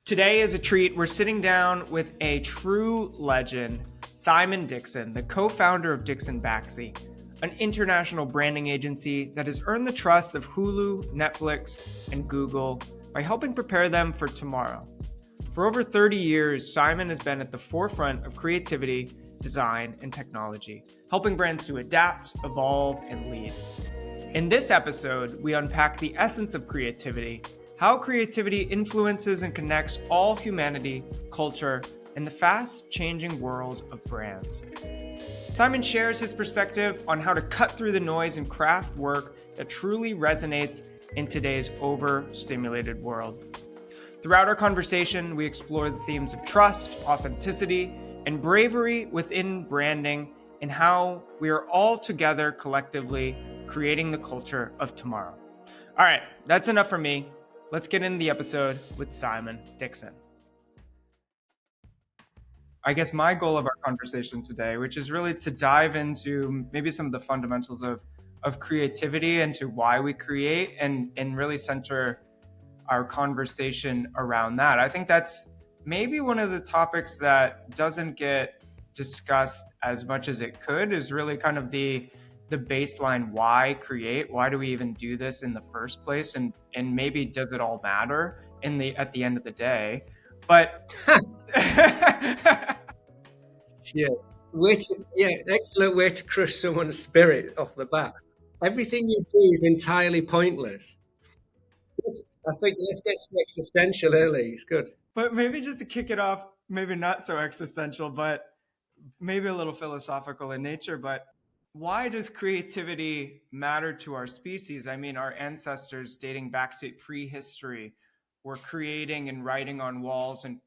Today is a treat. We're sitting down with a true legend, Simon Dixon, the co-founder of DixonBaxi, an international branding agency that has earned the trust of Hulu, Netflix, and Google by helping prepare them for tomorrow. For over 30 years, Simon has been at the forefront of creativity, design, and technology, helping brands to adapt, evolve, and lead. In this episode, we unpack the essence of creativity, how creativity influences and connects all humanity, culture, and the fast-changing world of brands. Simon shares his perspective on how to cut through the noise and craft work that truly resonates in today's overstimulated world. Throughout our conversation, we explore the themes of trust, authenticity, and bravery within branding and how we are all together collectively creating the culture of tomorrow. All right, that's enough for me. Let's get into the episode with Simon Dixon. I guess my goal of our conversation today, which is really to dive into maybe some of the fundamentals of creativity and to why we create and really center our conversation around that. I think that's maybe one of the topics that doesn't get discussed as much as it could, is really kind of the baseline. Why create? Why do we even do this in the first place? And maybe does it all matter at the end of the day? But excellent way to crush someone's spirit off the bat. Everything you do is entirely pointless. I think let's get existential early. It's good. But maybe just to kick it off, maybe not so existential, but maybe a little philosophical in nature. But why does creativity matter to our species? I mean, our ancestors dating back to prehistory were creating and writing on walls and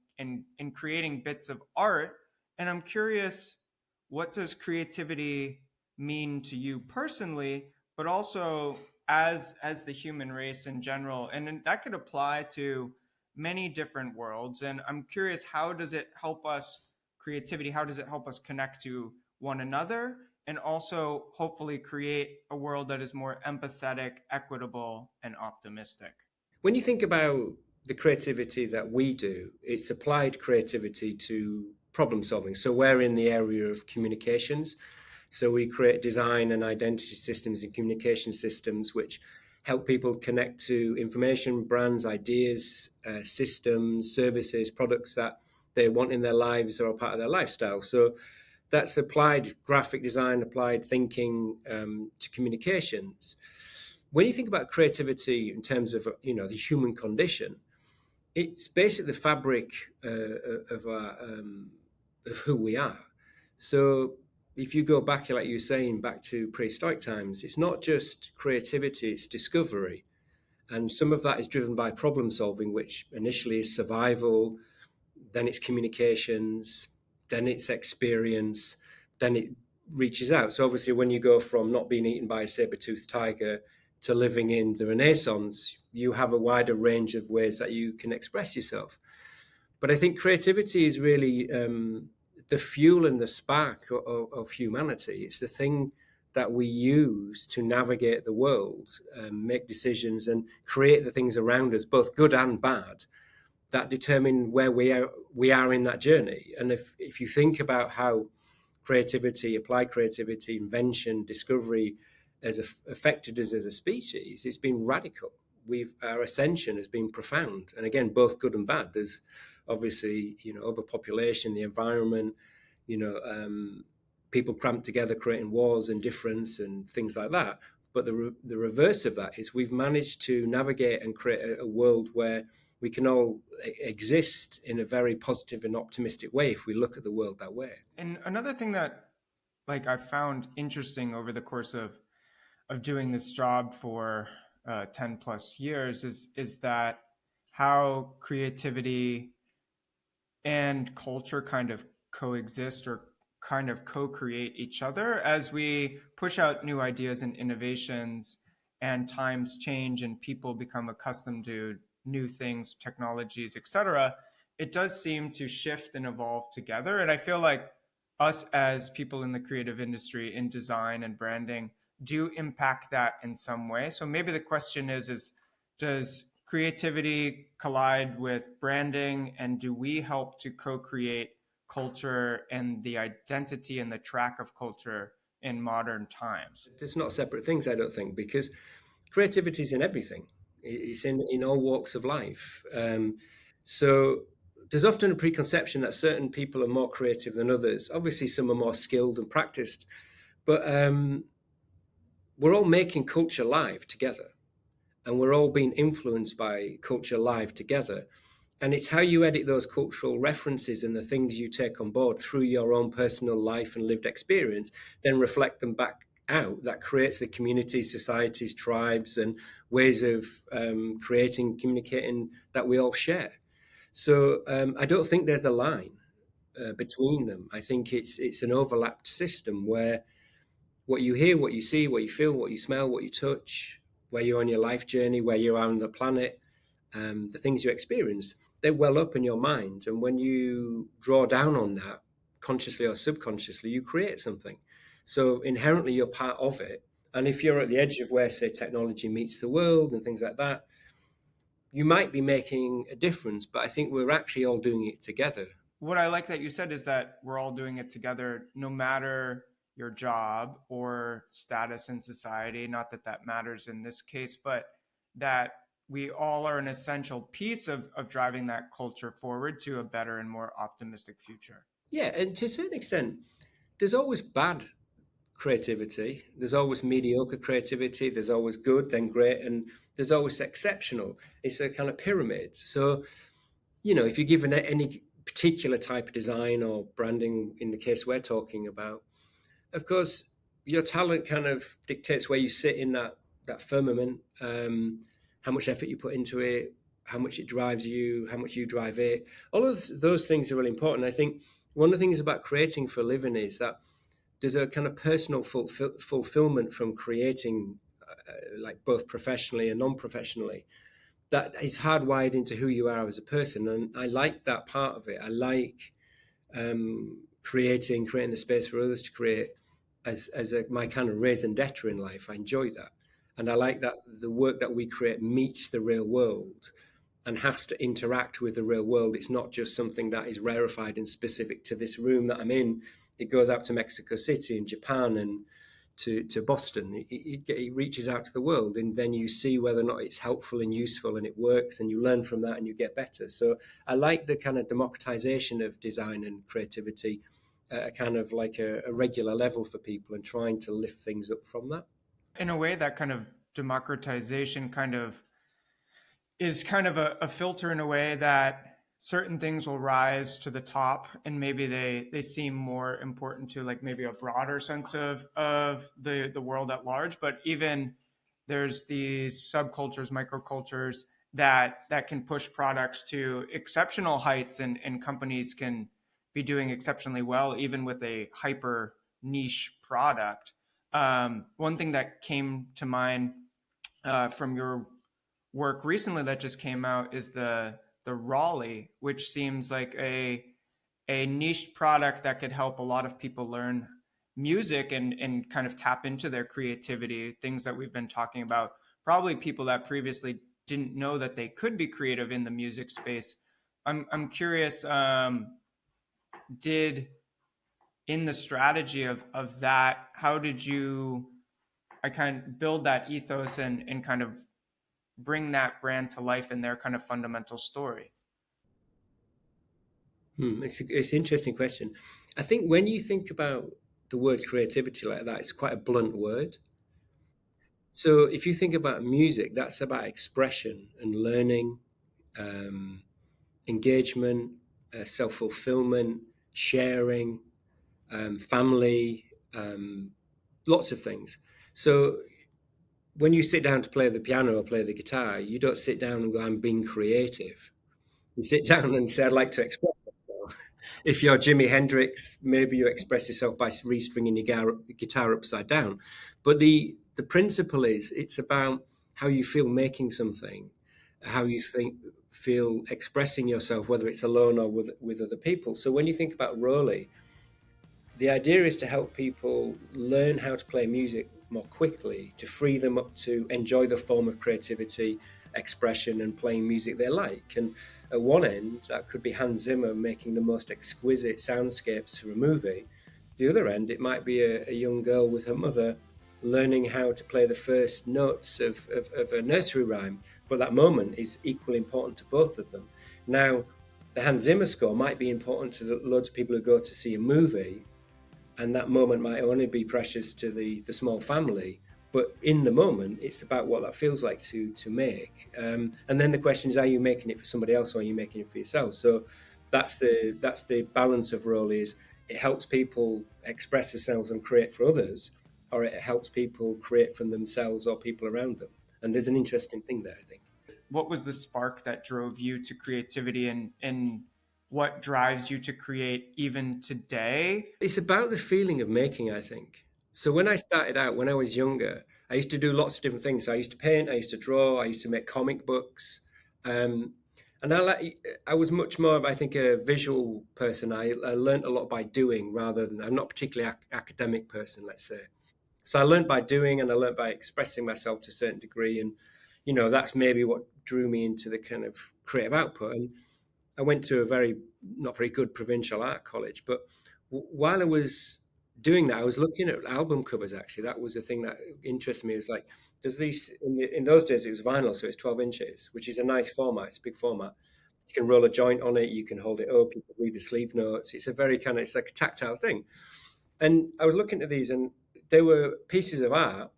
creating bits of art. And I'm curious, what does creativity mean to you personally, but also as the human race in general? And that could apply to many different worlds. And I'm curious, how does it help us, creativity, how does it help us connect to one another? And also hopefully create a world that is more empathetic, equitable, and optimistic. When you think about the creativity that we do, it's applied creativity to problem solving. So we're in the area of communications. So we create design and identity systems and communication systems which help people connect to information, brands, ideas, systems, services, products that they want in their lives or are part of their lifestyle. So that's applied graphic design, applied thinking to communications. When you think about creativity in terms of the human condition, it's basically the fabric of who we are. So if you go back, like you were saying, back to prehistoric times, it's not just creativity, it's discovery. And some of that is driven by problem solving, which initially is survival, then it's communications, then it's experience, then it reaches out. So obviously when you go from not being eaten by a saber-toothed tiger to living in the Renaissance, you have a wider range of ways that you can express yourself. But I think creativity is really the fuel and the spark of humanity. It's the thing that we use to navigate the world, make decisions and create the things around us, both good and bad, that determine where we are in that journey. And if you think about how creativity, applied creativity, invention, discovery has affected us as a species, it's been radical. Our ascension has been profound. And again, both good and bad. There's obviously, overpopulation, the environment, people cramped together, creating wars and difference and things like that. But the reverse of that is we've managed to navigate and create a world where we can all exist in a very positive and optimistic way if we look at the world that way. And another thing that I found interesting over the course of doing this job for 10 plus years is that how creativity and culture kind of coexist or kind of co-create each other as we push out new ideas and innovations, and times change and people become accustomed to new things, technologies, etc. It does seem to shift and evolve together. And I feel like us as people in the creative industry, in design and branding, do impact that in some way. So maybe the question is does creativity collide with branding, and do we help to co-create culture and the identity and the track of culture in modern times? It's not separate things, I don't think, because creativity is in everything. It's in all walks of life. So there's often a preconception that certain people are more creative than others. Obviously, some are more skilled and practiced, but we're all making culture live together, and we're all being influenced by culture live together. And it's how you edit those cultural references and the things you take on board through your own personal life and lived experience, then reflect them back out, that creates the communities, societies, tribes, and ways of creating, communicating that we all share. So I don't think there's a line between them. I think it's an overlapped system where what you hear, what you see, what you feel, what you smell, what you touch, where you're on your life journey, where you are on the planet, the things you experience, they well up in your mind. And when you draw down on that, consciously or subconsciously, you create something. So inherently, you're part of it. And if you're at the edge of where, say, technology meets the world and things like that, you might be making a difference, but I think we're actually all doing it together. What I like that you said is that we're all doing it together, no matter your job or status in society. Not that that matters in this case, but that we all are an essential piece of driving that culture forward to a better and more optimistic future. Yeah, and to a certain extent, there's always bad creativity. There's always mediocre creativity. There's always good, then great, and there's always exceptional. It's a kind of pyramid. So, if you're given any particular type of design or branding, in the case we're talking about, of course, your talent kind of dictates where you sit in that firmament, how much effort you put into it, how much it drives you, how much you drive it. All of those things are really important. I think one of the things about creating for a living is that there's a kind of personal fulfillment from creating, like both professionally and non-professionally, that is hardwired into who you are as a person. And I like that part of it. I like creating the space for others to create as my kind of raison d'etre in life. I enjoy that. And I like that the work that we create meets the real world and has to interact with the real world. It's not just something that is rarefied and specific to this room that I'm in. It goes out to Mexico City and Japan and to Boston. It reaches out to the world, and then you see whether or not it's helpful and useful and it works, and you learn from that and you get better. So I like the kind of democratization of design and creativity at a kind of like a regular level for people, and trying to lift things up from that. In a way, that kind of democratization kind of is kind of a filter in a way that certain things will rise to the top and maybe they seem more important to like maybe a broader sense of the world at large, but even there's these subcultures, microcultures that can push products to exceptional heights, and companies can be doing exceptionally well even with a hyper niche product. One thing that came to mind from your work recently that just came out is the Raleigh, which seems like a niche product that could help a lot of people learn music and kind of tap into their creativity, things that we've been talking about, probably people that previously didn't know that they could be creative in the music space. I'm curious, did in the strategy of that, how did you I kind of build that ethos and kind of bring that brand to life in their kind of fundamental story? It's an interesting question. I think when you think about the word creativity like that, it's quite a blunt word. So if you think about music, that's about expression and learning, um, engagement, self-fulfillment, sharing, family, lots of things. So when you sit down to play the piano or play the guitar, you don't sit down and go, I'm being creative. You sit down and say, I'd like to express myself. If you're Jimi Hendrix, maybe you express yourself by restringing your guitar upside down. But the principle is it's about how you feel making something, how you feel expressing yourself, whether it's alone or with other people. So when you think about Rowley, the idea is to help people learn how to play music more quickly, to free them up to enjoy the form of creativity expression and playing music they like. And at one end, that could be Hans Zimmer making the most exquisite soundscapes for a movie. The other end, it might be a young girl with her mother learning how to play the first notes of a nursery rhyme. But that moment is equally important to both of them. Now, the Hans Zimmer score might be important to loads of people who go to see a movie, and that moment might only be precious to the small family. But in the moment, it's about what that feels like to make. And then the question is, are you making it for somebody else, or are you making it for yourself? So that's the balance of role. Is it helps people express themselves and create for others, or it helps people create from themselves or people around them. And there's an interesting thing there, I think. What was the spark that drove you to creativity, and what drives you to create even today? It's about the feeling of making, I think. So when I started out, when I was younger, I used to do lots of different things. So I used to paint, I used to draw, I used to make comic books. Um, and I was much more of, I think, a visual person. I learned a lot by doing rather than, I'm not particularly academic person, let's say. So I learned by doing, and I learned by expressing myself to a certain degree. And, that's maybe what drew me into the kind of creative output. And I went to a not very good provincial art college, but while I was doing that, I was looking at album covers. Actually, that was the thing that interested me. It was like, does these in those days it was vinyl, so it's 12 inches, which is a nice format. It's a big format. You can roll a joint on it. You can hold it up. You can read the sleeve notes. It's a very it's like a tactile thing. And I was looking at these, and they were pieces of art,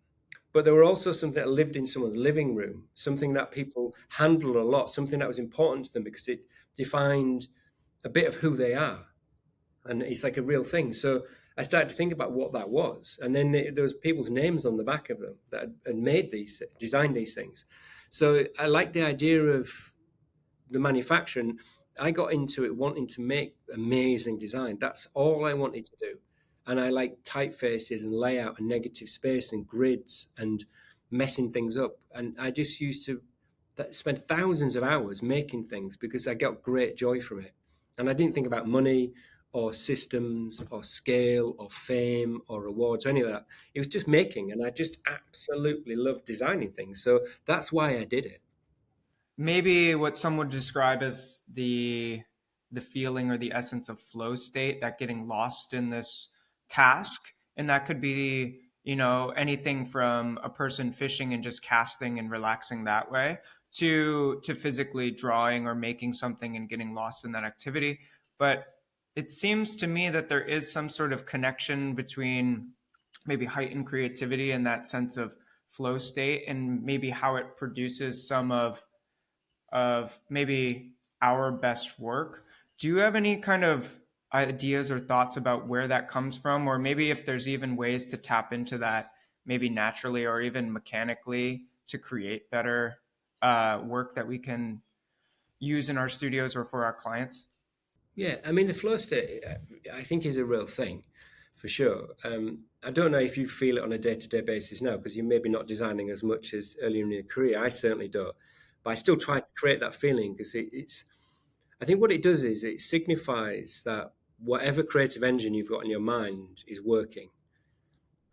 but there were also something that lived in someone's living room, something that people handled a lot, something that was important to them because it defined a bit of who they are, and it's like a real thing. So I started to think about what that was, and then there was people's names on the back of them that had designed these things. So I like the idea of the manufacturing. I got into it wanting to make amazing design. That's all I wanted to do. And I like typefaces and layout and negative space and grids and messing things up. And I just used to spend thousands of hours making things because I got great joy from it. And I didn't think about money or systems or scale or fame or rewards or any of that. It was just making, and I just absolutely loved designing things. So that's why I did it. Maybe what some would describe as the feeling or the essence of flow state, that getting lost in this task. And that could be, anything from a person fishing and just casting and relaxing that way, to physically drawing or making something and getting lost in that activity. But it seems to me that there is some sort of connection between maybe heightened creativity and that sense of flow state, and maybe how it produces some of maybe our best work. Do you have any kind of ideas or thoughts about where that comes from? Or maybe if there's even ways to tap into that, maybe naturally or even mechanically, to create better work that we can use in our studios or for our clients? Yeah, I mean, the flow state, I think, is a real thing for sure. I don't know if you feel it on a day-to-day basis now because you're maybe not designing as much as earlier in your career. I certainly don't, but I still try to create that feeling because it's. I think what it does is it signifies that whatever creative engine you've got in your mind is working,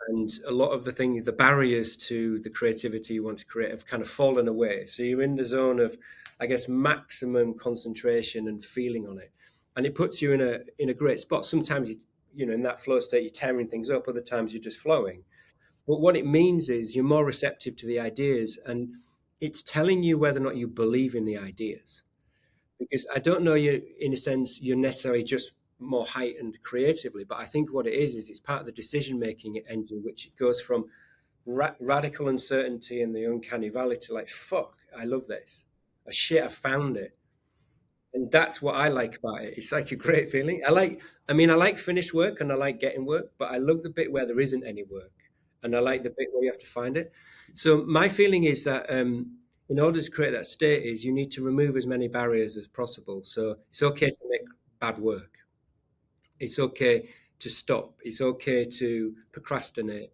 and a lot of the barriers to the creativity you want to create have kind of fallen away. So you're in the zone of, I guess, maximum concentration and feeling on it, and it puts you in a great spot. Sometimes in that flow state you're tearing things up. Other times you're just flowing. But what it means is you're more receptive to the ideas, and it's telling you whether or not you believe in the ideas. Because I don't know you in a sense you're necessarily just more heightened creatively, but I think what it is it's part of the decision making engine, which goes from radical uncertainty and the uncanny valley to like, fuck, I love this. Oh, shit, I found it. And that's what I like about it. It's like a great feeling. I like finished work and I like getting work, but I love the bit where there isn't any work. And I like the bit where you have to find it. So my feeling is that in order to create that state is you need to remove as many barriers as possible. So it's okay to make bad work. It's okay to stop. It's okay to procrastinate.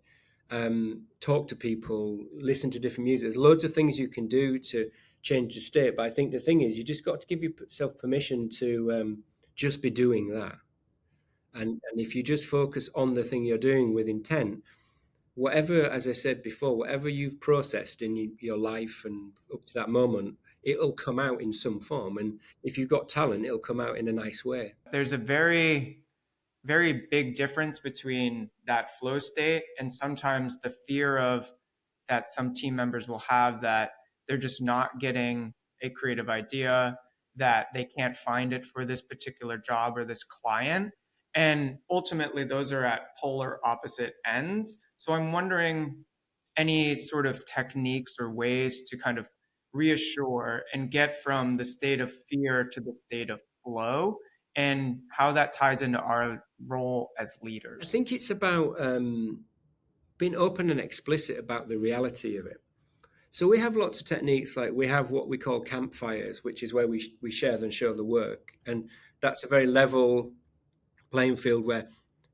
Talk to people, listen to different music. There's loads of things you can do to change the state. But I think the thing is, you just got to give yourself permission to just be doing that. And if you just focus on the thing you're doing with intent, whatever, as I said before, whatever you've processed in your life and up to that moment, it'll come out in some form. And if you've got talent, it'll come out in a nice way. There's a very big difference between that flow state and sometimes the fear of that some team members will have, that they're just not getting a creative idea, that they can't find it for this particular job or this client. And ultimately, those are at polar opposite ends. So I'm wondering any sort of techniques or ways to kind of reassure and get from the state of fear to the state of flow, and how that ties into our role as I leaders. think it's about being open and explicit about the reality of it. So we have lots of techniques, like we have what we call campfires, which is where we share and show the work. And that's a very level playing field where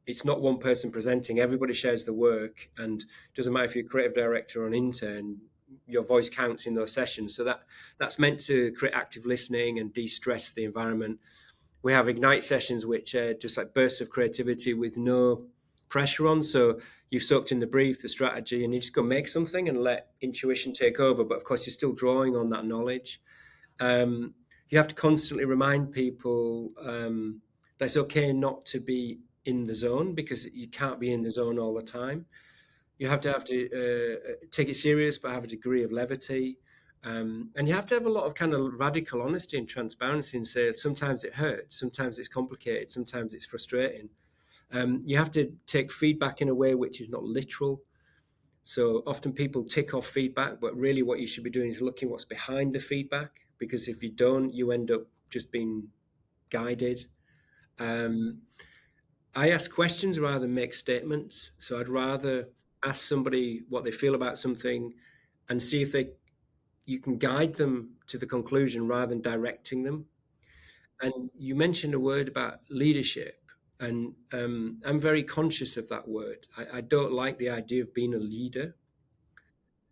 it's not one person presenting, everybody shares the work, and it doesn't matter if you're a creative director or an intern, your voice counts in those sessions. So that's meant to create active listening and de-stress the environment. We have Ignite sessions, which are just like bursts of creativity with no pressure on. So you've soaked in the brief, the strategy, and you just go make something and let intuition take over. But of course, you're still drawing on that knowledge. You have to constantly remind people that it's okay not to be in the zone, because you can't be in the zone all the time. You have to take it serious, but have a degree of levity. And you have to have a lot of kind of radical honesty and transparency, and say sometimes it hurts, sometimes it's complicated, sometimes it's frustrating. You have to take feedback in a way which is not literal. So often people tick off feedback, but really what you should be doing is looking what's behind the feedback, because if you don't, you end up just being guided. Um, I ask questions rather than make statements. So I'd rather ask somebody what they feel about something and see if you can guide them to the conclusion rather than directing them. And you mentioned a word about leadership, and I'm very conscious of that word. I don't like the idea of being a leader.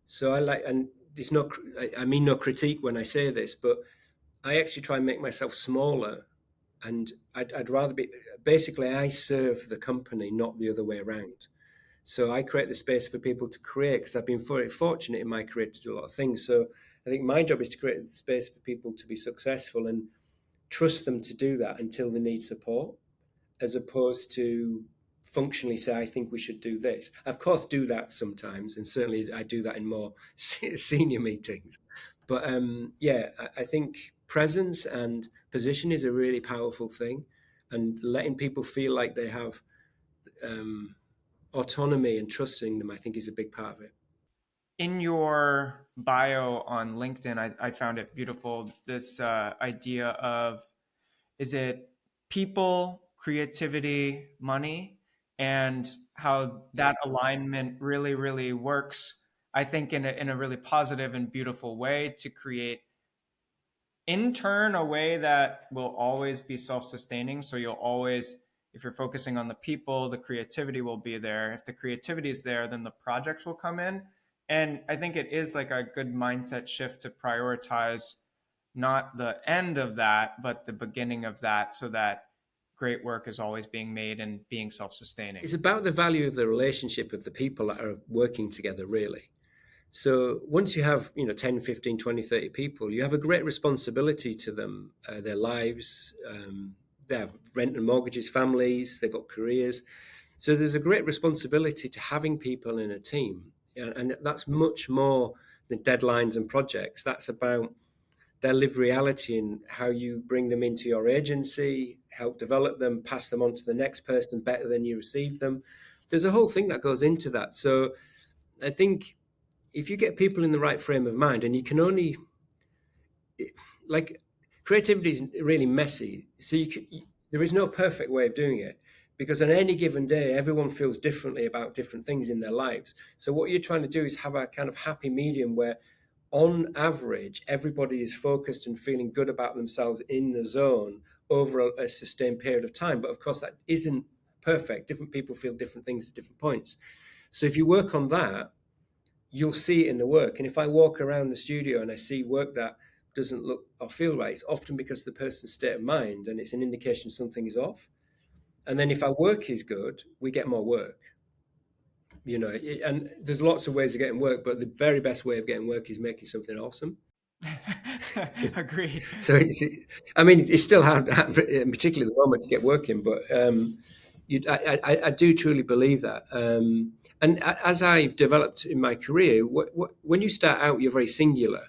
So I like, and there's no, I mean no critique when I say this, but I actually try and make myself smaller, and I'd rather be, basically I serve the company, not the other way around. So I create the space for people to create, because I've been very fortunate in my career to do a lot of things. So I think my job is to create the space for people to be successful and trust them to do that until they need support, as opposed to functionally say, I think we should do this. Of course, do that sometimes, and certainly I do that in more senior meetings. But yeah, I think presence and position is a really powerful thing, and letting people feel like they have autonomy and trusting them, I think, is a big part of it. In your bio on LinkedIn, I found it beautiful. This idea of, is it people, creativity, money, and how that alignment really, really works, I think, in a really positive and beautiful way to create, in turn, a way that will always be self-sustaining. So you'll always, if you're focusing on the people, the creativity will be there. If the creativity is there, then the projects will come in. And I think it is like a good mindset shift to prioritize not the end of that, but the beginning of that, so that great work is always being made and being self-sustaining. It's about the value of the relationship of the people that are working together, really. So once you have, 10, 15, 20, 30 people, you have a great responsibility to them, their lives. They have rent and mortgages, families, they've got careers. So there's a great responsibility to having people in a team. And that's much more than deadlines and projects. That's about their lived reality and how you bring them into your agency, help develop them, pass them on to the next person better than you receive them. There's a whole thing that goes into that. So I think if you get people in the right frame of mind, and you can only, like, creativity is really messy. So there is no perfect way of doing it, because on any given day, everyone feels differently about different things in their lives. So what you're trying to do is have a kind of happy medium where, on average, everybody is focused and feeling good about themselves in the zone over a sustained period of time. But of course, that isn't perfect. Different people feel different things at different points. So if you work on that, you'll see it in the work. And if I walk around the studio and I see work that doesn't look or feel right, it's often because the person's state of mind, and it's an indication something is off. And then if our work is good, we get more work. And there's lots of ways of getting work, but the very best way of getting work is making something awesome. Agreed. So I mean, it's still hard, particularly at the moment, to get working. But I do truly believe that. And as I've developed in my career, when you start out, you're very singular.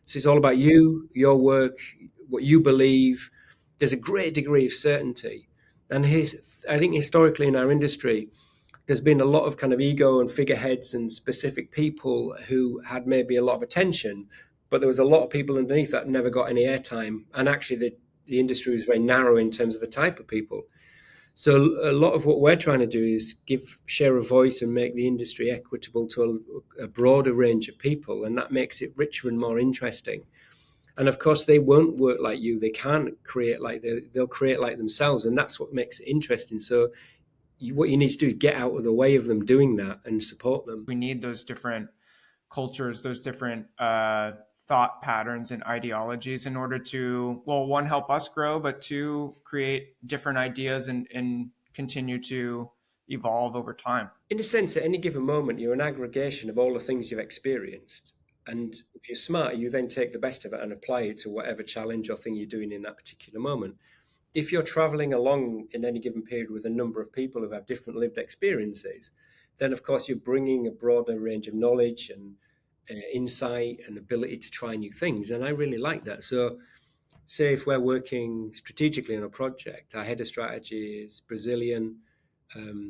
So it's all about you, your work, what you believe. There's a great degree of certainty, and I think historically in our industry, there's been a lot of kind of ego and figureheads and specific people who had maybe a lot of attention, but there was a lot of people underneath that never got any airtime. And actually, the industry was very narrow in terms of the type of people. So a lot of what we're trying to do is share a voice and make the industry equitable to a broader range of people, and that makes it richer and more interesting. And of course, they won't work like you. They can't create like they'll create like themselves, and that's what makes it interesting. So what you need to do is get out of the way of them doing that and support them. We need those different cultures, those different thought patterns and ideologies in order to, well, one, help us grow, but two, create different ideas and continue to evolve over time. In a sense, at any given moment, you're an aggregation of all the things you've experienced. And if you're smart, you then take the best of it and apply it to whatever challenge or thing you're doing in that particular moment. If you're traveling along in any given period with a number of people who have different lived experiences, then of course you're bringing a broader range of knowledge and insight and ability to try new things. And I really like that. So, say if we're working strategically on a project, our head of strategy is Brazilian,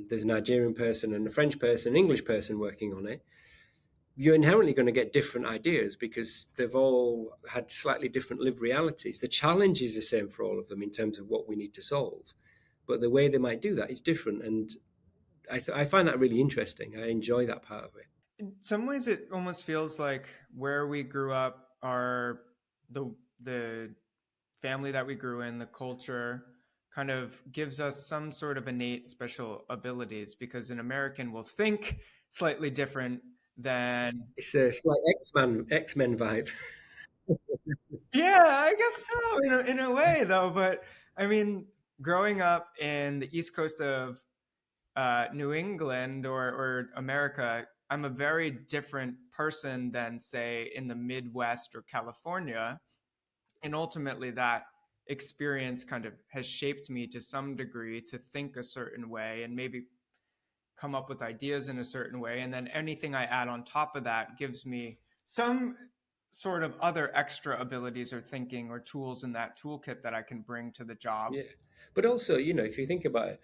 there's a Nigerian person and a French person, an English person working on it. You're inherently going to get different ideas because they've all had slightly different lived realities. The challenge is the same for all of them in terms of what we need to solve, but the way they might do that is different. And I find that really interesting. I enjoy that part of it. In some ways, it almost feels like where we grew up, our the family that we grew in, the culture kind of gives us some sort of innate special abilities because an American will think slightly different than. It's a slight X Men vibe. Yeah, I guess so in a way though. But I mean, growing up in the East Coast of New England or America, I'm a very different person than say in the Midwest or California, and ultimately that experience kind of has shaped me to some degree to think a certain way and maybe come up with ideas in a certain way, and then anything I add on top of that gives me some sort of other extra abilities or thinking or tools in that toolkit that I can bring to the job. Yeah. But also, if you think about it,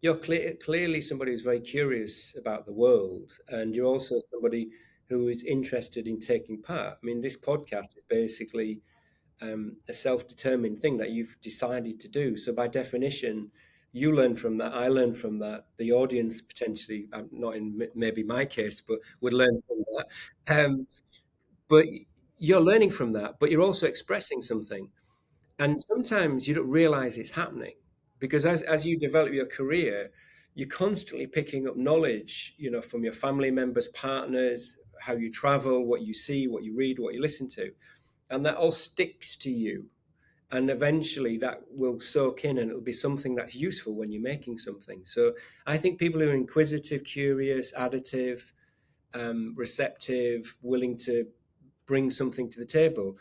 you're clearly somebody who's very curious about the world, and you're also somebody who is interested in taking part. I mean, this podcast is basically a self-determined thing that you've decided to do. So by definition, you learn from that. I learn from that. The audience potentially, not in maybe my case, but would learn from that. But you're learning from that, but you're also expressing something. And sometimes you don't realize it's happening because as you develop your career, you're constantly picking up knowledge, from your family members, partners, how you travel, what you see, what you read, what you listen to. And that all sticks to you. And eventually that will soak in and it'll be something that's useful when you're making something. So I think people who are inquisitive, curious, additive, receptive, willing to bring something to the table,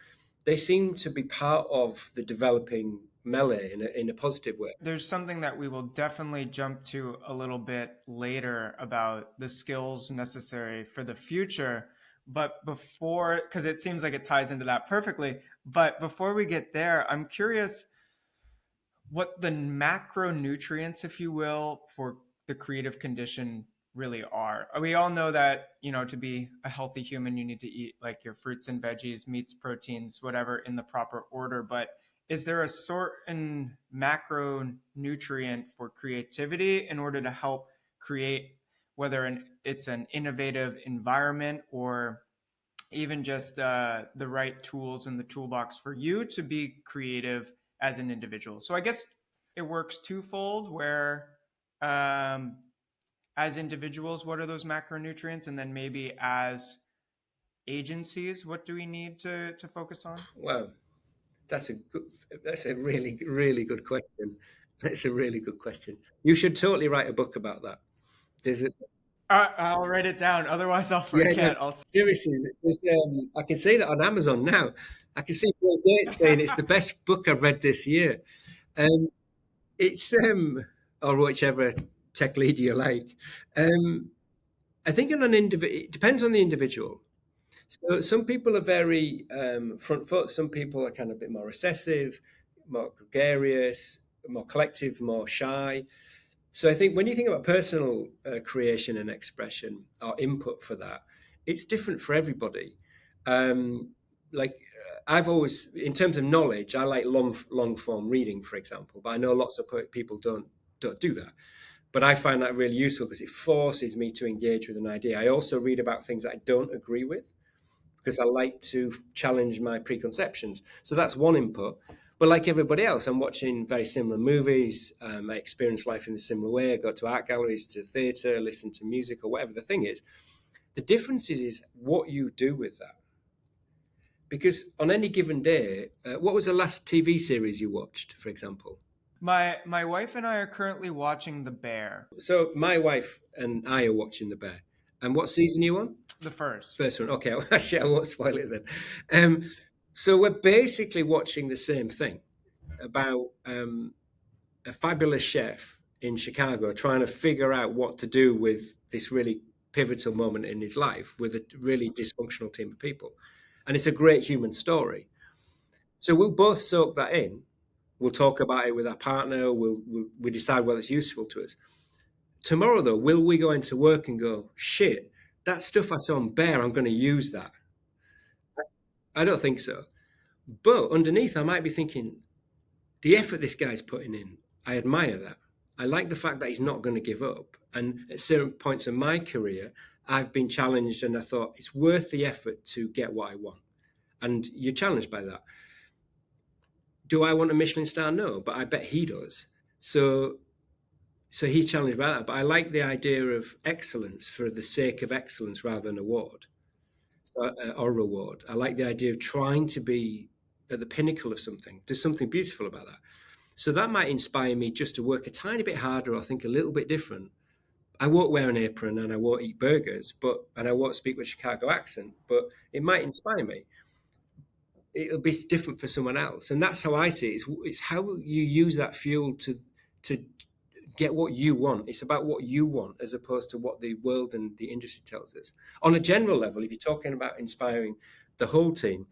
they seem to be part of the developing melee in a positive way. There's something that we will definitely jump to a little bit later about the skills necessary for the future. But before, because it seems like it ties into that perfectly, but before we get there, I'm curious what the macronutrients, if you will, for the creative condition really are. We all know that, to be a healthy human, you need to eat like your fruits and veggies, meats, proteins, whatever in the proper order. But is there a certain macronutrient for creativity in order to help create, whether it's an innovative environment or even just the right tools in the toolbox for you to be creative as an individual? So I guess it works twofold where as individuals, what are those macronutrients? And then maybe as agencies, what do we need to focus on? Well, that's a really, really good question. That's a really good question. You should totally write a book about that. There's a, I'll write it down. Otherwise, I'll Yeah, no, forget. seriously, I can see that on Amazon now. I can see Bill Gates saying it's the best book I've read this year. Um, it's or whichever tech leader you like. Um, I think it depends on the individual. So some people are very front foot. Some people are kind of a bit more recessive, more gregarious, more collective, more shy. So I think when you think about personal creation and expression or input for that, it's different for everybody. Um, I've always, in terms of knowledge, I like long form reading, for example. But I know lots of people don't do that. But I find that really useful because it forces me to engage with an idea. I also read about things that I don't agree with because I like to challenge my preconceptions. So that's one input. But like everybody else, I'm watching very similar movies. I experience life in a similar way. I go to art galleries, to theatre, listen to music, or whatever the thing is. The difference is what you do with that. Because on any given day, what was the last TV series you watched, for example? My wife and I are currently watching The Bear, So my wife and I are watching The Bear. And what season are you on? the first. First one. Okay, actually, I won't spoil it then. So we're basically watching the same thing about a fabulous chef in Chicago trying to figure out what to do with this really pivotal moment in his life with a really dysfunctional team of people. And it's a great human story. So we'll both soak that in. We'll talk about it with our partner. We decide whether it's useful to us. Tomorrow, though, will we go into work and go, shit, that stuff I saw on Bear, I'm going to use that? I don't think so. But underneath, I might be thinking, the effort this guy's putting in, I admire that. I like the fact that he's not going to give up. And at certain points in my career, I've been challenged and I thought it's worth the effort to get what I want. And you're challenged by that. Do I want a Michelin star? No, but I bet he does. So he's challenged by that. But I like the idea of excellence for the sake of excellence rather than award or reward. I like the idea of trying to be at the pinnacle of something. There's something beautiful about that. So that might inspire me just to work a tiny bit harder or think a little bit different. I won't wear an apron and I won't eat burgers, and I won't speak with a Chicago accent, but it might inspire me. It'll be different for someone else. And that's how I see it. It's how you use that fuel to get what you want. It's about what you want as opposed to what the world and the industry tells us. On a general level, if you're talking about inspiring the whole team,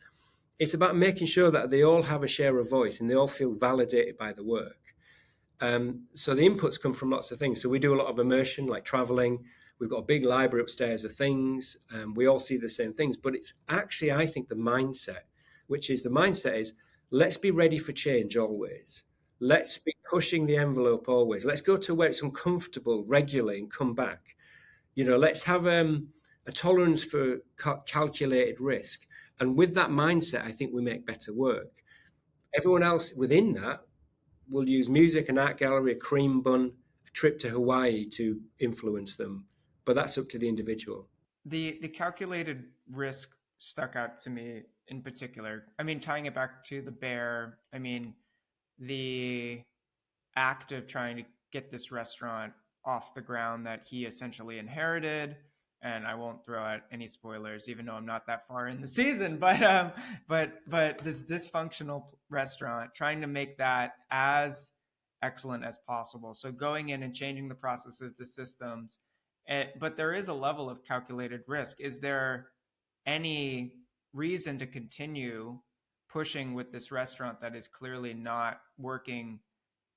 it's about making sure that they all have a share of voice and they all feel validated by the work. So the inputs come from lots of things. So we do a lot of immersion, like traveling. We've got a big library upstairs of things. We all see the same things, but it's actually, I think, the mindset, let's be ready for change always. Let's be pushing the envelope always. Let's go to where it's uncomfortable regularly and come back. Let's have a tolerance for calculated risk. And with that mindset, I think we make better work. Everyone else within that will use music, an art gallery, a cream bun, a trip to Hawaii to influence them. But that's up to the individual. The calculated risk stuck out to me in particular. I mean, tying it back to The Bear, I mean, the act of trying to get this restaurant off the ground that he essentially inherited, and I won't throw out any spoilers, even though I'm not that far in the season. But this dysfunctional restaurant, trying to make that as excellent as possible. So going in and changing the processes, the systems, but there is a level of calculated risk. Is there any reason to continue pushing with this restaurant that is clearly not working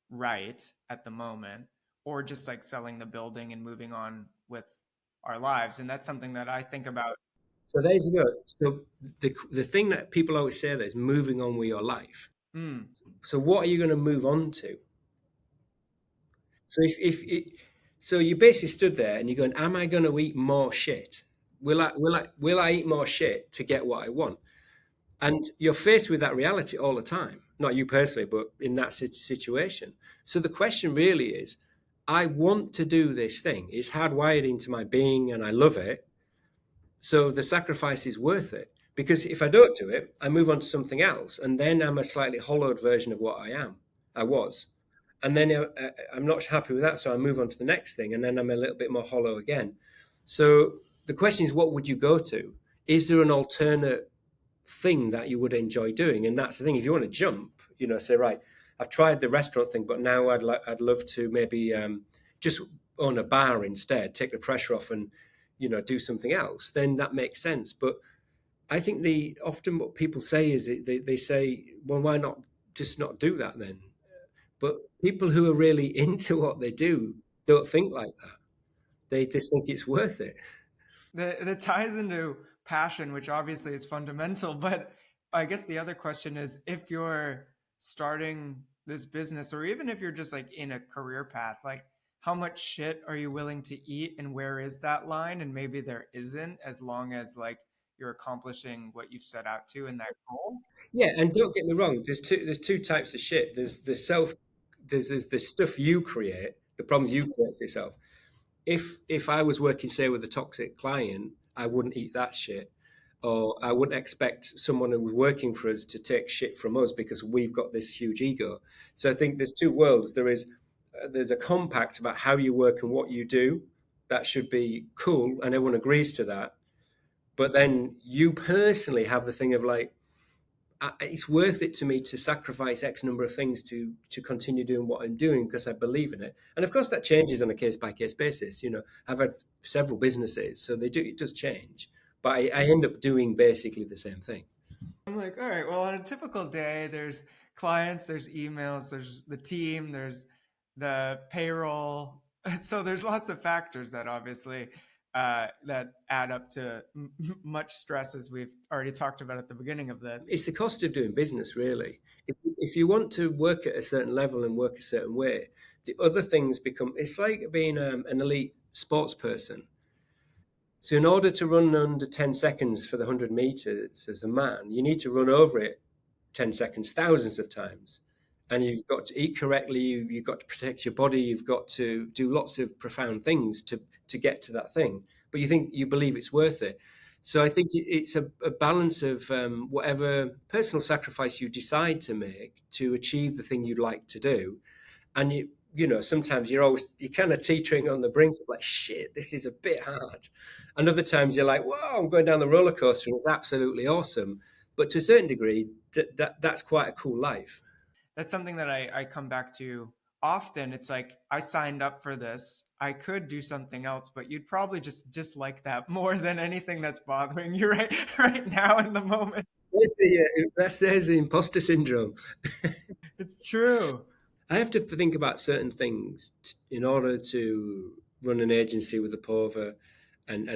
right at the moment, or just like selling the building and moving on with our lives? And that's something that I think about. So there you go. So the thing that people always say there is moving on with your life. Mm. So what are you going to move on to? So so you basically stood there and you're going, am I going to eat more shit? Will I eat more shit to get what I want? And you're faced with that reality all the time. Not you personally, but in that situation. So the question really is, I want to do this thing. It's hardwired into my being and I love it. So the sacrifice is worth it. Because if I don't do it, I move on to something else. And then I'm a slightly hollowed version of what I was. And then I'm not happy with that. So I move on to the next thing. And then I'm a little bit more hollow again. So the question is, what would you go to? Is there an alternate thing that you would enjoy doing? And that's the thing. If you want to jump, say, right, I've tried the restaurant thing, but now I'd love to maybe just own a bar instead, take the pressure off, and do something else. Then that makes sense. But I think often what people say is they say, well, why not just not do that then? But people who are really into what they do don't think like that. They just think it's worth it. That ties into passion, which obviously is fundamental. But I guess the other question is, if you're starting this business, or even if you're just like in a career path, like how much shit are you willing to eat, and where is that line? And maybe there isn't, as long as like you're accomplishing what you've set out to in that goal. Yeah, and don't get me wrong. There's two types of shit. There's the stuff you create, the problems you create for yourself. If I was working, say, with a toxic client, I wouldn't eat that shit, or I wouldn't expect someone who was working for us to take shit from us because we've got this huge ego. So I think there's two worlds. There's a compact about how you work and what you do. That should be cool, and everyone agrees to that. But then you personally have the thing of like, it's worth it to me to sacrifice X number of things to continue doing what I'm doing because I believe in it. And of course, that changes on a case by case basis. I've had several businesses, so it does change. But I end up doing basically the same thing. I'm like, all right, well, on a typical day, there's clients, there's emails, there's the team, there's the payroll. So there's lots of factors that obviously that add up to much stress, as we've already talked about at the beginning of this. It's the cost of doing business, really. If you want to work at a certain level and work a certain way, the other things become. It's like being an elite sports person. So, in order to run under 10 seconds for the 100 meters as a man, you need to run over it 10 seconds thousands of times. And you've got to eat correctly, you've got to protect your body, you've got to do lots of profound things to get to that thing. But you believe it's worth it. So I think it's a balance of whatever personal sacrifice you decide to make to achieve the thing you'd like to do. And sometimes you're kind of teetering on the brink of like, shit, this is a bit hard. And other times you're like, whoa, I'm going down the roller coaster and it's absolutely awesome. But to a certain degree, that's quite a cool life. That's something that I come back to often. It's like, I signed up for this. I could do something else, but you'd probably just dislike that more than anything that's bothering you right now in the moment. There's the imposter syndrome. It's true. I have to think about certain things in order to run an agency with a Pova and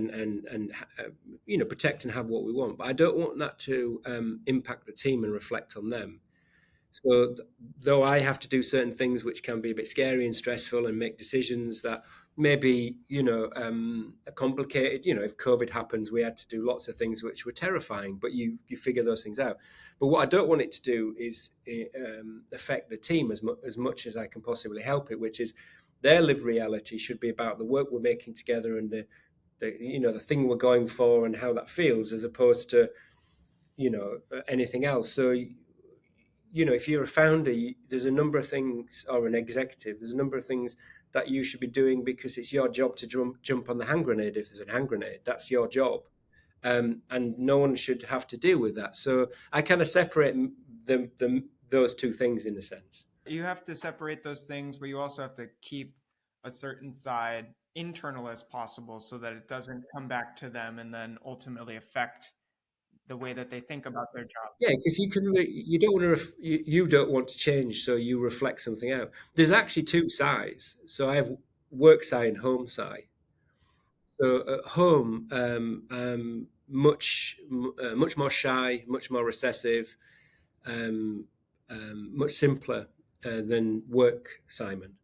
protect and have what we want. But I don't want that to impact the team and reflect on them. So, though I have to do certain things which can be a bit scary and stressful and make decisions that maybe, are complicated. If COVID happens, we had to do lots of things which were terrifying, but you figure those things out. But what I don't want it to do is affect the team as much as I can possibly help it, which is their lived reality should be about the work we're making together and the thing we're going for and how that feels, as opposed to anything else. So if you're a founder, there's a number of things, or an executive, there's a number of things that you should be doing because it's your job to jump on the hand grenade. If there's a hand grenade, that's your job. And no one should have to deal with that. So I kind of separate those two things in a sense. You have to separate those things, but you also have to keep a certain side internal as possible so that it doesn't come back to them and then ultimately affect the way that they think about their job. Yeah, because you don't want to you don't want to change, so you reflect something out. There's actually two sides. So I have work side and home side. So at home, much more shy, much more recessive, much simpler than work Simon.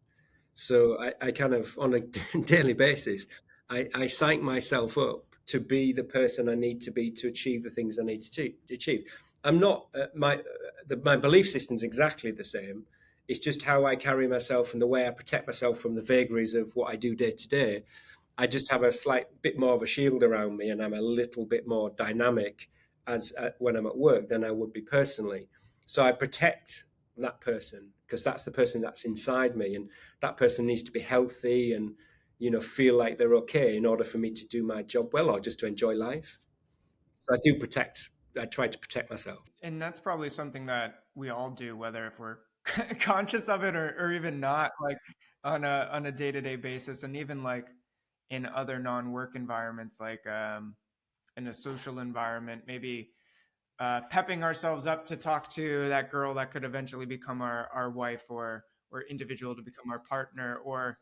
So I kind of, on a daily basis, I psych myself up to be the person I need to be to achieve the things I need to achieve. I'm not my belief system's exactly the same. It's just how I carry myself and the way I protect myself from the vagaries of what I do day to day. I just have a slight bit more of a shield around me, and I'm a little bit more dynamic as when I'm at work than I would be personally. So I protect that person because that's the person that's inside me, and that person needs to be healthy and feel like they're okay in order for me to do my job well or just to enjoy life. So I try to protect myself. And that's probably something that we all do, whether if we're conscious of it or even not, like on a day-to-day basis, and even like in other non-work environments, like in a social environment, maybe pepping ourselves up to talk to that girl that could eventually become our wife, or individual to become our partner, or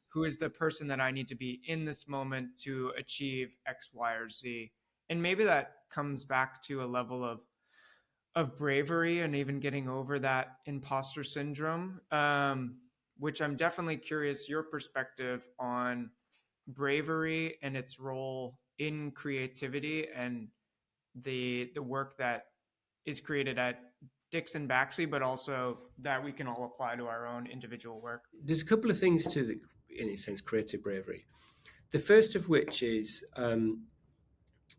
who is the person that I need to be in this moment to achieve X, Y, or Z. And maybe that comes back to a level of bravery and even getting over that imposter syndrome, which I'm definitely curious your perspective on bravery and its role in creativity and the work that is created at DixonBaxi, but also that we can all apply to our own individual work. There's a couple of things to the, in a sense, creative bravery. The first of which is,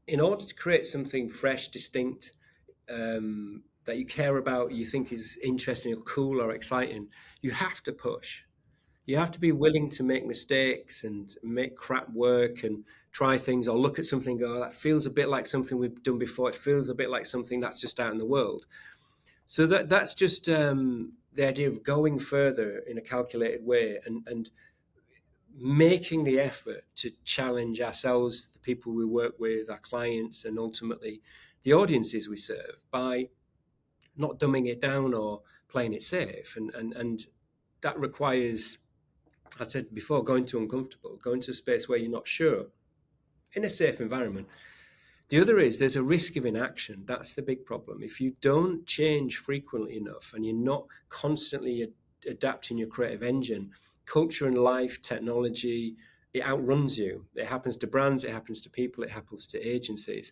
in order to create something fresh, distinct, that you care about, you think is interesting or cool or exciting, you have to push. You have to be willing to make mistakes and make crap work and try things, or look at something and go, "Oh, that feels a bit like something we've done before. It feels a bit like something that's just out in the world." So that's just the idea of going further in a calculated way and making the effort to challenge ourselves, the people we work with, our clients, and ultimately the audiences we serve, by not dumbing it down or playing it safe. And that requires, I said before, going to uncomfortable, going to a space where you're not sure in a safe environment. The other is there's a risk of inaction. That's the big problem. If you don't change frequently enough and you're not constantly adapting your creative engine, culture and life, technology, it outruns you. It happens to brands, it happens to people, it happens to agencies.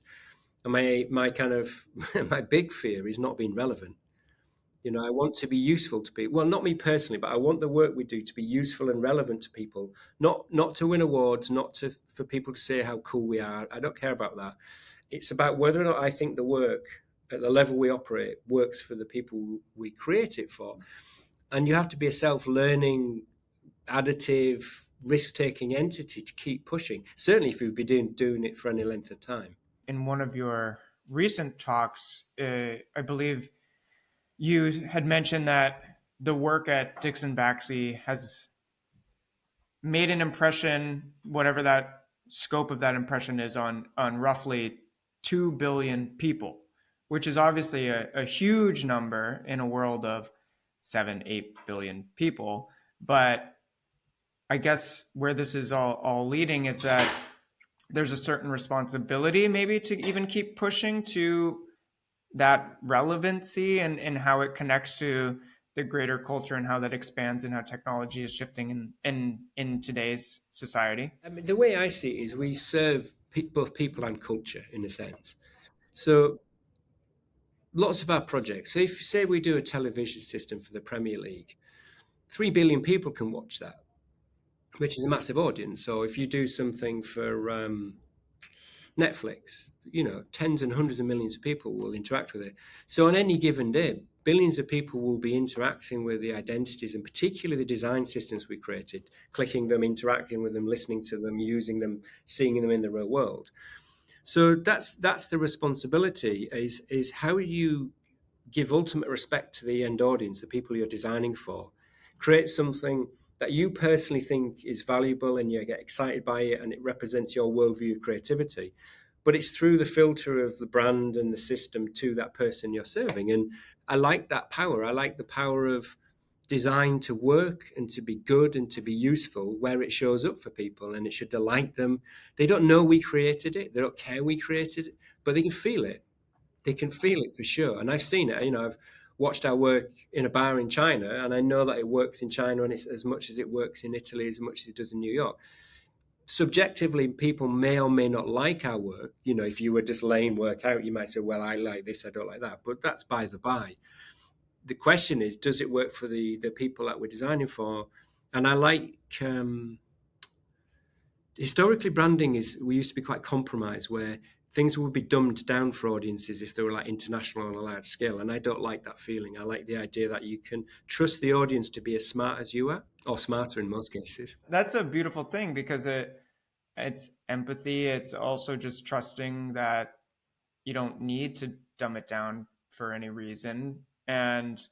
And my kind of my big fear is not being relevant. I want to be useful to people. Well, not me personally, but I want the work we do to be useful and relevant to people. Not to win awards, not for people to say how cool we are. I don't care about that. It's about whether or not I think the work at the level we operate works for the people we create it for. And you have to be a self-learning, additive, risk-taking entity to keep pushing. Certainly if you've been doing it for any length of time. In one of your recent talks, I believe you had mentioned that the work at DixonBaxi has made an impression, whatever that scope of that impression is, on roughly 2 billion people, which is obviously a huge number in a world of 7-8 billion people. But I guess where this is all leading is that there's a certain responsibility maybe to even keep pushing to that relevancy, and how it connects to the greater culture and how that expands and how technology is shifting in today's society. I mean, the way I see it is we serve both people and culture in a sense. So lots of our projects, so if you say we do a television system for the Premier League, 3 billion people can watch that, which is a massive audience. So if you do something for Netflix, tens and hundreds of millions of people will interact with it. So on any given day, billions of people will be interacting with the identities, and particularly the design systems we created, clicking them, interacting with them, listening to them, using them, seeing them in the real world. So that's the responsibility, is how you give ultimate respect to the end audience, the people you're designing for. Create something that you personally think is valuable and you get excited by it and it represents your worldview of creativity. But it's through the filter of the brand and the system to that person you're serving. And I like that power. I like the power of design to work and to be good and to be useful where it shows up for people, and it should delight them. They don't know we created it. They don't care we created it, but they can feel it. They can feel it for sure. And I've seen it. I've watched our work in a bar in China, and I know that it works in China and it's as much as it works in Italy, as much as it does in New York. Subjectively, people may or may not like our work. If you were just laying work out, you might say, well, I like this, I don't like that. But that's by the by. The question is, does it work for the people that we're designing for? And I like, historically, branding we used to be quite compromised, where things would be dumbed down for audiences if they were like international on a large scale. And I don't like that feeling. I like the idea that you can trust the audience to be as smart as you are, or smarter in most cases. That's a beautiful thing because it's empathy. It's also just trusting that you don't need to dumb it down for any reason and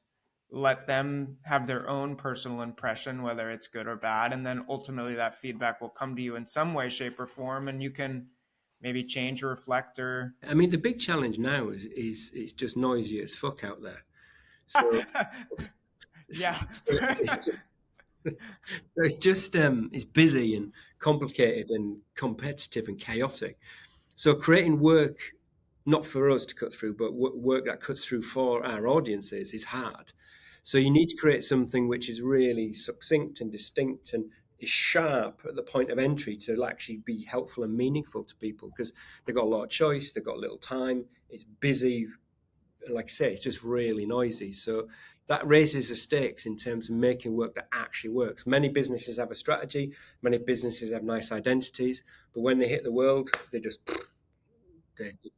let them have their own personal impression, whether it's good or bad. And then ultimately that feedback will come to you in some way, shape, or form, and you can maybe change or reflect or. I mean, the big challenge now is it's just noisy as fuck out there. So, Yeah. so it's just it's busy and complicated and competitive and chaotic. So creating work not for us to cut through, but work that cuts through for our audiences is hard. So you need to create something which is really succinct and distinct and is sharp at the point of entry to actually be helpful and meaningful to people, because they've got a lot of choice, they've got little time, it's busy, like I say, it's just really noisy. So that raises the stakes in terms of making work that actually works. Many businesses have a strategy, many businesses have nice identities, but when they hit the world, they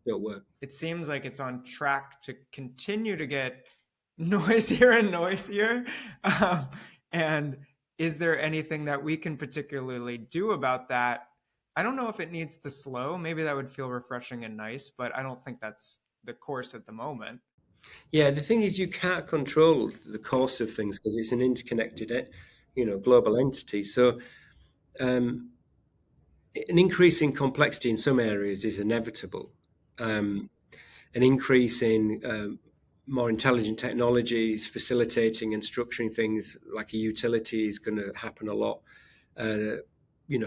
don't work. It seems like it's on track to continue to get noisier and noisier. Um, and is there anything that we can particularly do about that? I don't know if it needs to slow. Maybe that would feel refreshing and nice, but I don't think that's the course at the moment. Yeah, the thing is, you can't control the course of things because it's an interconnected, global entity. So, um, an increase in complexity in some areas is inevitable. Um, an increase in more intelligent technologies facilitating and structuring things like a utility is going to happen a lot. Uh,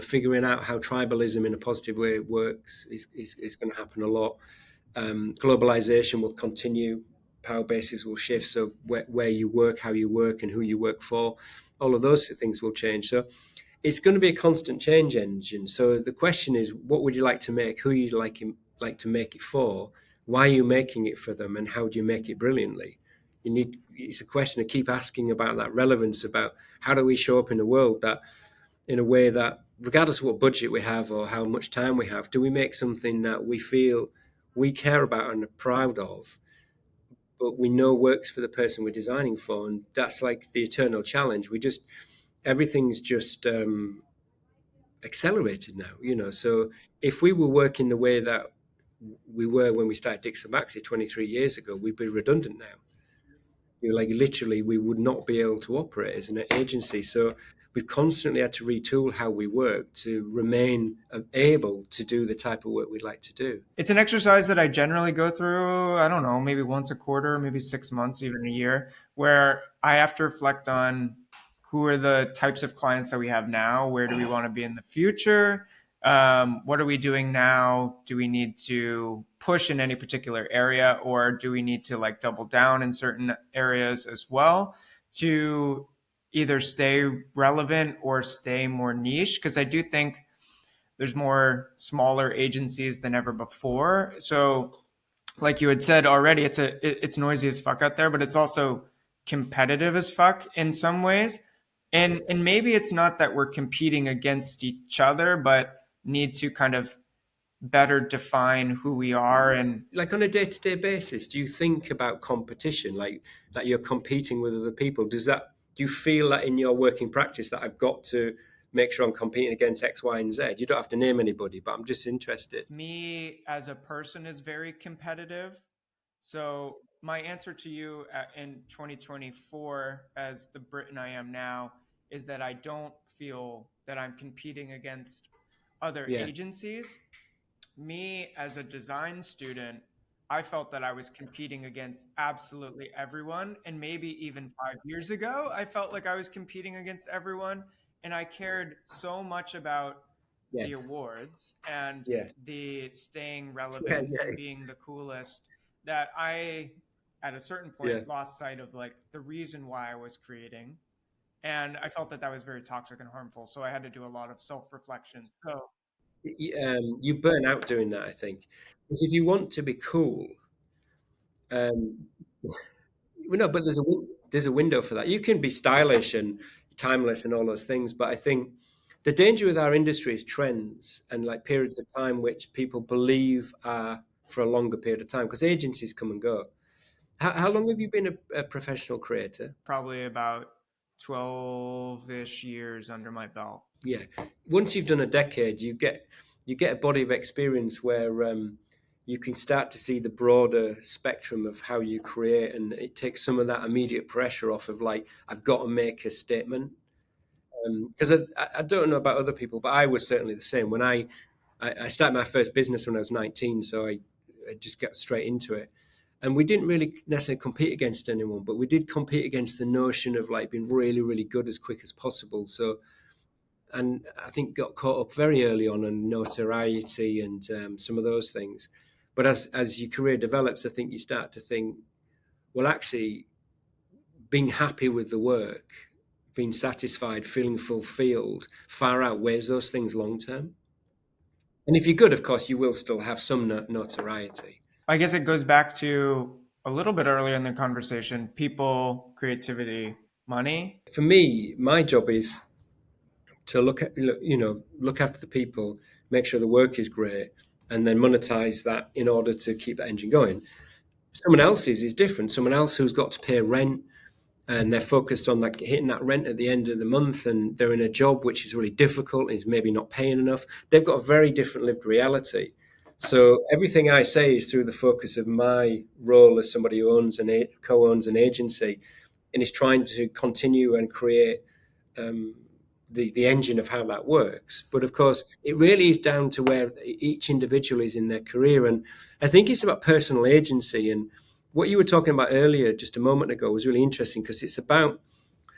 Figuring out how tribalism in a positive way works is going to happen a lot. Globalization will continue. Power bases will shift. So where you work, how you work, and who you work for, all of those things will change. So it's going to be a constant change engine. So the question is, what would you like to make? Who you like to make it for? Why are you making it for them? And how do you make it brilliantly? It's a question to keep asking about that relevance, about how do we show up in the world that in a way that, regardless of what budget we have or how much time we have, do we make something that we feel we care about and are proud of, but we know works for the person we're designing for? And that's like the eternal challenge. Everything's just accelerated now, So if we were working the way that we were when we started DixonBaxi 23 years ago, we'd be redundant now. Like literally, we would not be able to operate as an agency. So we've constantly had to retool how we work to remain able to do the type of work we'd like to do. It's an exercise that I generally go through, I don't know, maybe once a quarter, maybe 6 months, even a year, where I have to reflect on who are the types of clients that we have now, where do we want to be in the future, what are we doing now, do we need to push in any particular area, or do we need to like double down in certain areas as well to either stay relevant or stay more niche? Because I do think there's more smaller agencies than ever before. So, like you had said already, it's noisy as fuck out there, but it's also competitive as fuck in some ways. And maybe it's not that we're competing against each other, but need to kind of better define who we are. And Like on a day-to-day basis, do you think about competition, like that you're competing with other people? Do you feel that in your working practice that I've got to make sure I'm competing against X, Y, and Z? You don't have to name anybody, but I'm just interested. me as a person is very competitive. So my answer to you in 2024, as the Britton I am now, is that I don't feel that I'm competing against other Yeah. agencies. Me as a design student, I felt that I was competing against absolutely everyone. And maybe even 5 years ago, I felt like I was competing against everyone. And I cared so much about the Yes. awards and Yes. the staying Yeah. relevant Yeah. and being the coolest that I, at a certain Yeah. point, lost sight of like the reason why I was creating. And I felt that that was very toxic and harmful. So I had to do a lot of self reflection. So You burn out doing that, I think. Because if you want to be cool, um, well, no, but there's a window for that. You can be stylish and timeless and all those things, but I think The danger with our industry is trends and like periods of time which people believe are for a longer period of time, because agencies come and go. How long have you been a professional creator? Probably about 12-ish years under my belt. Yeah, once you've done a decade, you get a body of experience where you can start to see the broader spectrum of how you create, and it takes some of that immediate pressure off of like I've got to make a statement. Because I don't know about other people, but I was certainly the same. When I started my first business when I was 19, so I just got straight into it. And we didn't really necessarily compete against anyone, but we did compete against the notion of like being really, really good as quick as possible. So, and I think got caught up very early on notoriety and some of those things. But as your career develops, I think you start to think, well, actually, being happy with the work, being satisfied, feeling fulfilled, far outweighs those things long term. And if you're good, of course, you will still have some notoriety. I guess it goes back to a little bit earlier in the conversation, people, creativity, money. For me, my job is to look after the people, make sure the work is great, and then monetize that in order to keep that engine going. Someone else's is different. Someone else who's got to pay rent, and they're focused on like hitting that rent at the end of the month, and they're in a job which is really difficult, is maybe not paying enough. They've got a very different lived reality. So everything I say is through the focus of my role as somebody who co-owns an agency, and is trying to continue and create um, the engine of how that works. But of course, it really is down to where each individual is in their career, and I think it's about personal agency. And what you were talking about earlier, just a moment ago, was really interesting because it's about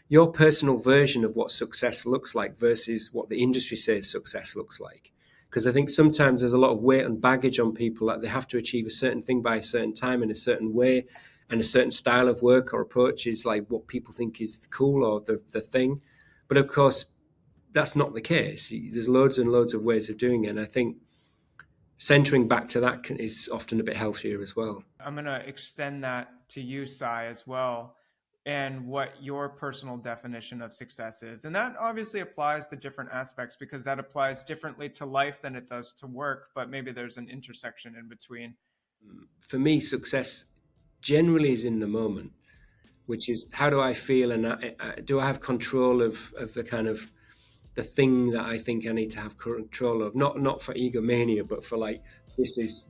your personal version of what success looks like versus what the industry says success looks like. Because I think sometimes there's a lot of weight and baggage on people that they have to achieve a certain thing by a certain time in a certain way, and a certain style of work or approach is like what people think is cool or the thing. But of course, that's not the case. There's loads and loads of ways of doing it. And I think centering back to that is often a bit healthier as well. I'm going to extend that to you, Sai, as well, and what your personal definition of success is. And that obviously applies to different aspects because that applies differently to life than it does to work, but maybe there's an intersection in between. For me, success generally is in the moment, which is how do I feel, and do I have control of the kind of the thing that I think I need to have control of, not for egomania, but for like, this is,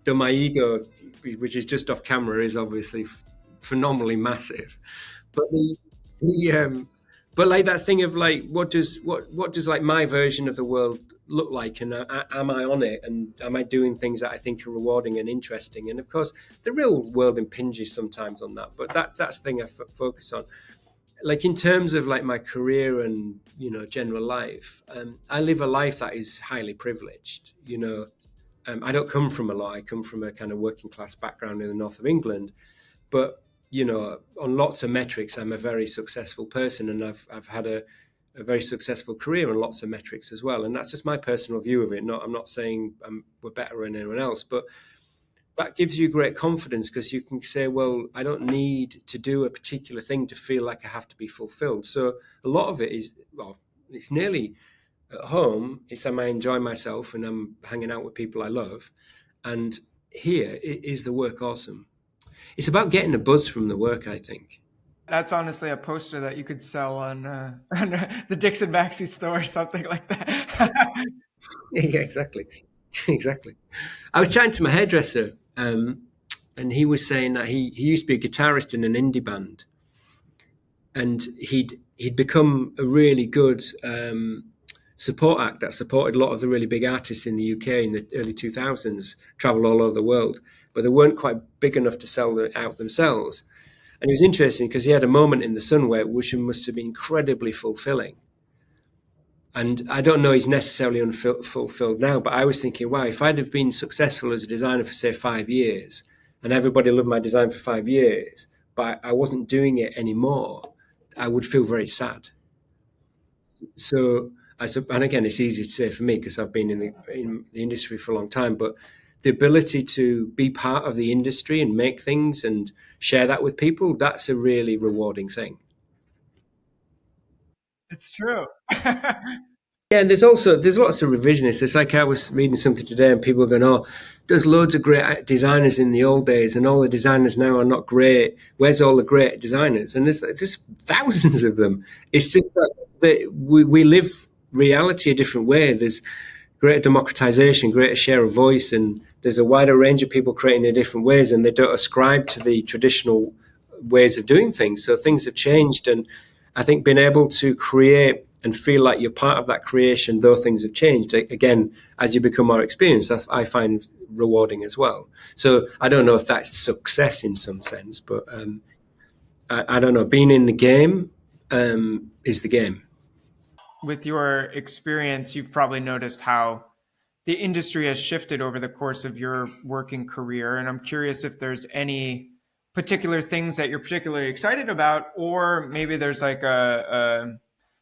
though my ego, which is just off camera, is obviously phenomenally massive. But but like that thing of like, what does like my version of the world look like, and am I on it, and am I doing things that I think are rewarding and interesting? And of course, the real world impinges sometimes on that, but that's the thing I focus on. Like in terms of like my career and general life, I live a life that is highly privileged. I don't come from a lot. I come from a kind of working class background in the north of England, but on lots of metrics, I'm a very successful person, and I've had a very successful career on lots of metrics as well. And that's just my personal view of it. I'm not saying we're better than anyone else, but that gives you great confidence because you can say, well, I don't need to do a particular thing to feel like I have to be fulfilled. So a lot of it is, well, it's nearly at home. It's am I enjoy myself and I'm hanging out with people I love. And here, is the work awesome? It's about getting a buzz from the work, I think. That's honestly a poster that you could sell on the DixonBaxi store or something like that. Yeah, exactly. Exactly. I was chatting to my hairdresser, and he was saying that he used to be a guitarist in an indie band, and he'd become a really good support act that supported a lot of the really big artists in the UK in the early 2000s, traveled all over the world, but they weren't quite big enough to sell it out themselves. And it was interesting because he had a moment in the sun which must have been incredibly fulfilling. And I don't know he's necessarily unfulfilled now, but I was thinking, wow, if I'd have been successful as a designer for, say, 5 years, and everybody loved my design for 5 years, but I wasn't doing it anymore, I would feel very sad. So, and again, it's easy to say for me because I've been in the industry for a long time, but the ability to be part of the industry and make things and share that with people, that's a really rewarding thing. It's true. Yeah, and there's lots of revisionists. It's like I was reading something today, and people were going, "Oh, there's loads of great designers in the old days, and all the designers now are not great. Where's all the great designers?" And there's thousands of them. It's just that we live reality a different way. There's greater democratization, greater share of voice, and there's a wider range of people creating in different ways, and they don't ascribe to the traditional ways of doing things. So things have changed, and I think being able to create and feel like you're part of that creation, though things have changed, again, as you become more experienced, I find rewarding as well. So I don't know if that's success in some sense, but I don't know. Being in the game is the game. With your experience, you've probably noticed how the industry has shifted over the course of your working career. And I'm curious if there's any particular things that you're particularly excited about, or maybe there's like a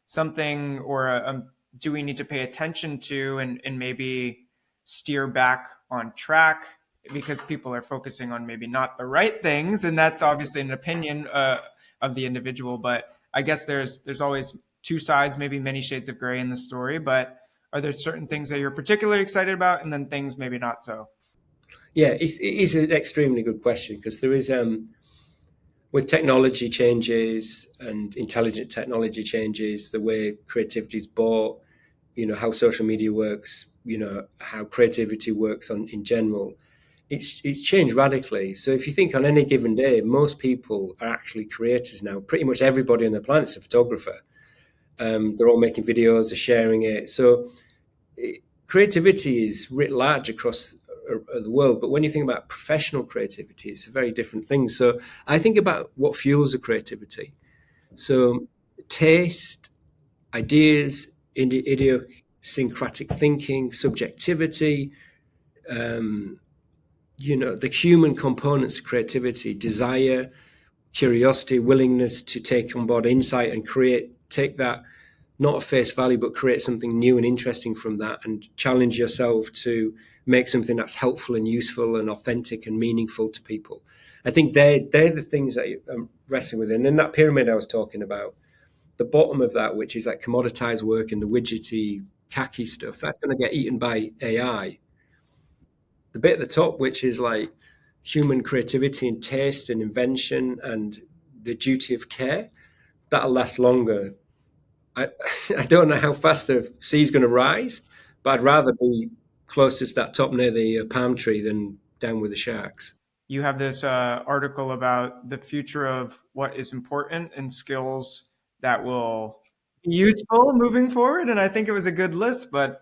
something or do we need to pay attention to and maybe steer back on track because people are focusing on maybe not the right things. And that's obviously an opinion of the individual. But I guess there's always two sides, maybe many shades of gray in the story. But are there certain things that you're particularly excited about and then things maybe not so? Yeah, it is an extremely good question because there is with technology changes and intelligent technology changes, the way creativity is bought, how social media works, how creativity works in general, it's changed radically. So if you think on any given day, most people are actually creators now. Pretty much everybody on the planet is a photographer. They're all making videos, they're sharing it. So creativity is writ large across the world, but when you think about professional creativity, it's a very different thing. So I think about what fuels the creativity. So taste, ideas, idiosyncratic thinking, subjectivity, the human components of creativity, desire, curiosity, willingness to take on board insight and take that not at face value, but create something new and interesting from that and challenge yourself to make something that's helpful and useful and authentic and meaningful to people. I think they're the things that I'm wrestling with. And in that pyramid I was talking about, the bottom of that, which is like commoditized work and the widgety, khaki stuff, that's going to get eaten by AI. The bit at the top, which is like human creativity and taste and invention and the duty of care, that'll last longer. I, I don't know how fast the sea's going to rise, but I'd rather be closer to that top near the palm tree than down with the sharks. You have this article about the future of what is important and skills that will be useful moving forward. And I think it was a good list, but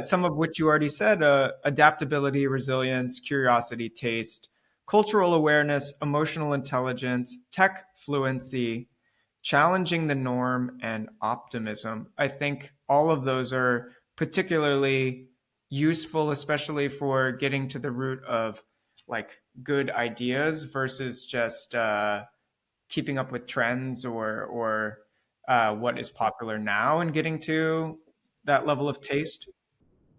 some of which you already said adaptability, resilience, curiosity, taste, cultural awareness, emotional intelligence, tech fluency, challenging the norm, and optimism. I think all of those are particularly useful, especially for getting to the root of like good ideas versus just keeping up with trends or what is popular now and getting to that level of taste.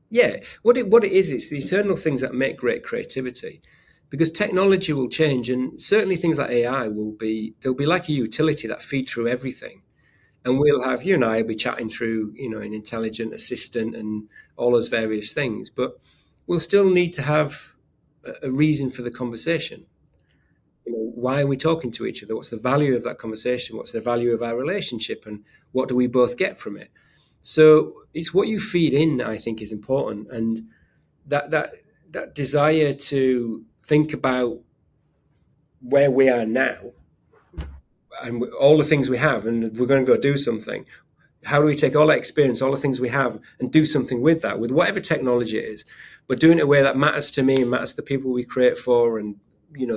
Yeah, what it is, it's the eternal things that make great creativity, because technology will change, and certainly things like AI they'll be like a utility that feed through everything, and we'll have you and I will be chatting through an intelligent assistant and all those various things, but we'll still need to have a reason for the conversation. Why are we talking to each other? What's the value of that conversation? What's the value of our relationship? And what do we both get from it? So it's what you feed in, I think, is important. And that desire to think about where we are now and all the things we have, and we're going to go do something. How do we take all that experience, all the things we have, and do something with that, with whatever technology it is, but doing it in a way that matters to me and matters to the people we create for, and